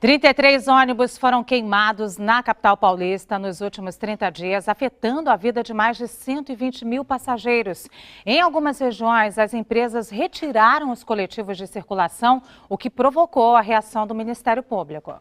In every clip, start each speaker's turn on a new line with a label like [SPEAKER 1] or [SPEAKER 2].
[SPEAKER 1] 33 ônibus foram queimados na capital paulista nos últimos 30 dias, afetando a vida de mais de 120 mil passageiros. Em algumas regiões, as empresas retiraram os coletivos de circulação, o que provocou a reação do Ministério Público.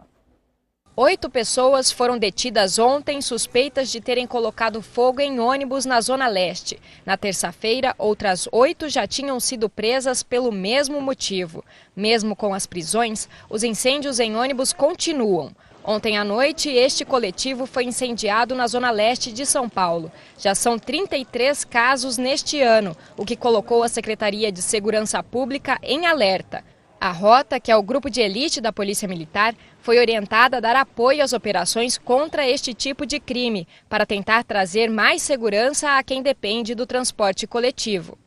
[SPEAKER 2] 8 pessoas foram detidas ontem suspeitas de terem colocado fogo em ônibus na Zona Leste. Na terça-feira, outras 8 já tinham sido presas pelo mesmo motivo. Mesmo com as prisões, os incêndios em ônibus continuam. Ontem à noite, este coletivo foi incendiado na Zona Leste de São Paulo. Já são 33 casos neste ano, o que colocou a Secretaria de Segurança Pública em alerta. A Rota, que é o grupo de elite da Polícia Militar, foi orientada a dar apoio às operações contra este tipo de crime, para tentar trazer mais segurança a quem depende do transporte coletivo.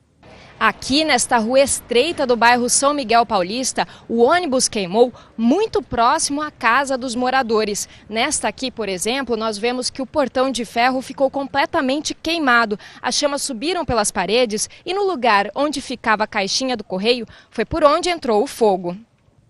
[SPEAKER 2] Aqui, nesta rua estreita do bairro São Miguel Paulista, o ônibus queimou muito próximo à casa dos moradores. Nesta aqui, por exemplo, nós vemos que o portão de ferro ficou completamente queimado. As chamas subiram pelas paredes e no lugar onde ficava a caixinha do correio foi por onde entrou o fogo.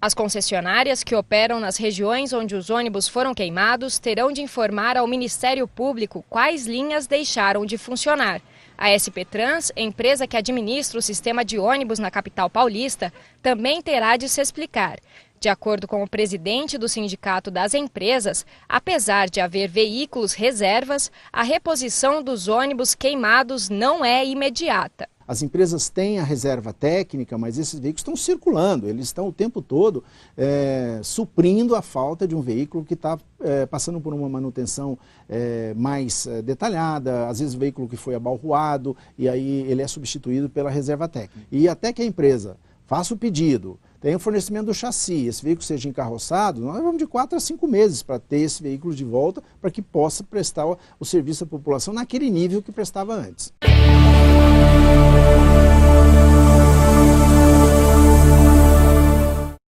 [SPEAKER 2] As concessionárias que operam nas regiões onde os ônibus foram queimados terão de informar ao Ministério Público quais linhas deixaram de funcionar. A SP Trans, empresa que administra o sistema de ônibus na capital paulista, também terá de se explicar. De acordo com o presidente do Sindicato das Empresas, apesar de haver veículos reservas, a reposição dos ônibus queimados não é imediata.
[SPEAKER 3] As empresas têm a reserva técnica, mas esses veículos estão circulando, eles estão o tempo todo suprindo a falta de um veículo que está passando por uma manutenção mais detalhada, às vezes o veículo que foi abalroado, e aí ele é substituído pela reserva técnica. E até que a empresa faça o pedido, tenha o fornecimento do chassi, esse veículo seja encarroçado, nós vamos de 4 a 5 meses para ter esse veículo de volta, para que possa prestar o serviço à população naquele nível que prestava antes.